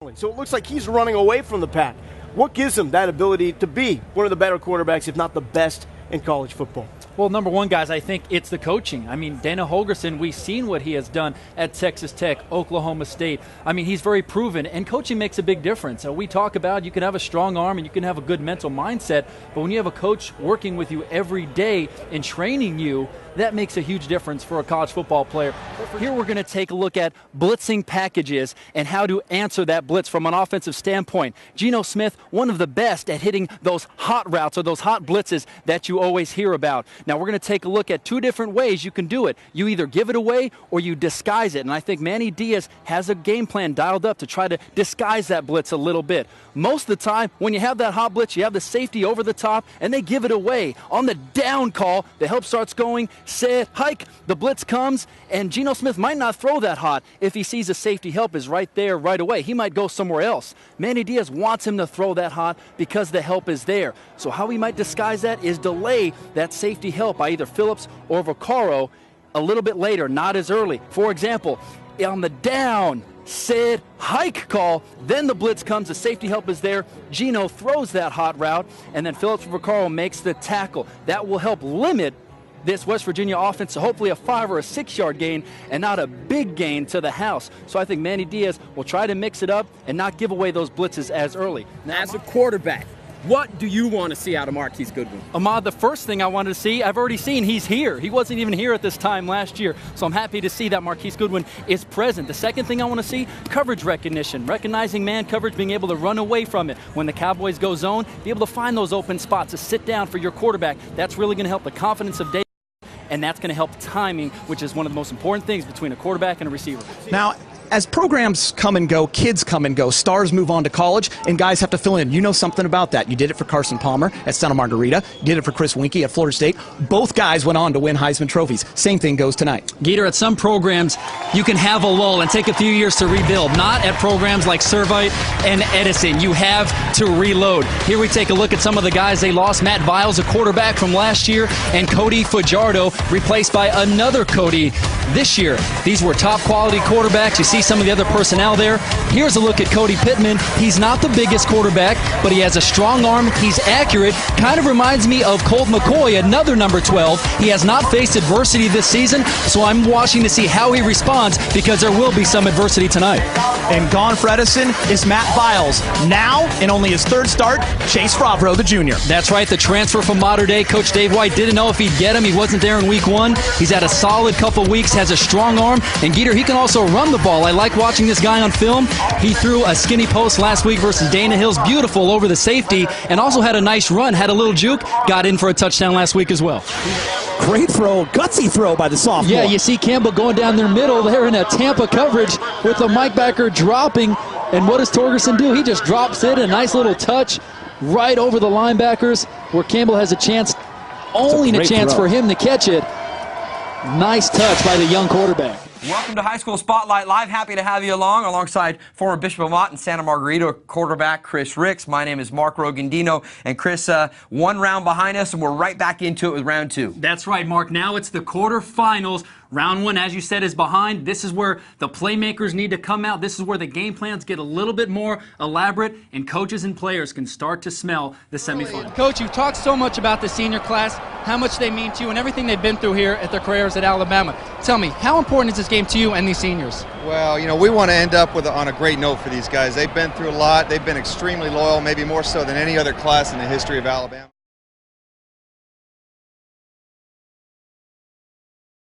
Exactly. So it looks like he's running away from the pack. What gives him that ability to be one of the better quarterbacks, if not the best, in college football? Well, number one, guys, I think it's the coaching. I mean, Dana Holgorsen, we've seen what he has done at Texas Tech, Oklahoma State. I mean, he's very proven, and coaching makes a big difference. We talk about you can have a strong arm and you can have a good mental mindset, but when you have a coach working with you every day and training you, that makes a huge difference for a college football player. Here we're going to take a look at blitzing packages and how to answer that blitz from an offensive standpoint. Geno Smith, one of the best at hitting those hot routes or those hot blitzes that you always hear about. Now we're going to take a look at two different ways you can do it. You either give it away or you disguise it. And I think Manny Diaz has a game plan dialed up to try to disguise that blitz a little bit. Most of the time, when you have that hot blitz, you have the safety over the top, and they give it away. On the down call, the help starts going, set, hike, the blitz comes, and Geno Smith might not throw that hot if he sees the safety help is right there right away. He might go somewhere else. Manny Diaz wants him to throw that hot because the help is there. So how he might disguise that is delay that safety help by either Phillips or Vaccaro a little bit later, not as early. For example, on the down, sit, hike call, then the blitz comes, the safety help is there, Geno throws that hot route, and then Phillips Vaccaro makes the tackle. That will help limit this West Virginia offense to hopefully a 5 or a 6 yard gain and not a big gain to the house. So I think Manny Diaz will try to mix it up and not give away those blitzes as early. Now, as a quarterback, what do you want to see out of Marquise Goodwin? Ahmad, the first thing I wanted to see, I've already seen he's here. He wasn't even here at this time last year, so I'm happy to see that Marquise Goodwin is present. The second thing I want to see, coverage recognition, recognizing man coverage, being able to run away from it. When the Cowboys go zone, be able to find those open spots to sit down for your quarterback. That's really going to help the confidence of Davis, and that's going to help timing, which is one of the most important things between a quarterback and a receiver. Now, as programs come and go, kids come and go, stars move on to college, and guys have to fill in. You know something about that. You did it for Carson Palmer at Santa Margarita. You did it for Chris Winkie at Florida State. Both guys went on to win Heisman trophies. Same thing goes tonight. Gator, at some programs, you can have a lull and take a few years to rebuild. Not at programs like Servite and Edison. You have to reload. Here we take a look at some of the guys they lost. Matt Viles, a quarterback from last year, and Cody Fajardo, replaced by another Cody this year. These were top quality quarterbacks. You see some of the other personnel there. Here's a look at Cody Pittman. He's not the biggest quarterback, but he has a strong arm. He's accurate. Kind of reminds me of Colt McCoy, another number 12. He has not faced adversity this season, so I'm watching to see how he responds because there will be some adversity tonight. And gone for Edison is Matt Viles. Now, in only his third start, Chase Favreau, the junior. That's right, the transfer from Mater Dei. Coach Dave White didn't know if he'd get him. He wasn't there in week 1. He's had a solid couple weeks, has a strong arm, and Geeter, he can also run the ball. I like watching this guy on film. He threw a skinny post last week versus Dana Hills, beautiful over the safety, and also had a nice run, had a little juke, got in for a touchdown last week as well. Great throw, gutsy throw by the sophomore. Yeah, you see Campbell going down their middle. They're in a Tampa coverage with the Mike backer dropping, and what does Torgerson do? He just drops it, a nice little touch right over the linebackers where Campbell has a chance, only a chance for him to catch it. Nice touch by the young quarterback. Welcome to High School Spotlight Live. Happy to have you alongside former Bishop of Mott and Santa Margarita quarterback Chris Ricks. My name is Mark Rogandino, and Chris, one round behind us, and we're right back into it with round 2. That's right, Mark. Now it's the quarterfinals. Round 1, as you said, is behind. This is where the playmakers need to come out. This is where the game plans get a little bit more elaborate, and coaches and players can start to smell the semifinal. Coach, you've talked so much about the senior class, how much they mean to you, and everything they've been through here at their careers at Alabama. Tell me, how important is this game to you and these seniors? Well, you know, we want to end up on a great note for these guys. They've been through a lot. They've been extremely loyal, maybe more so than any other class in the history of Alabama.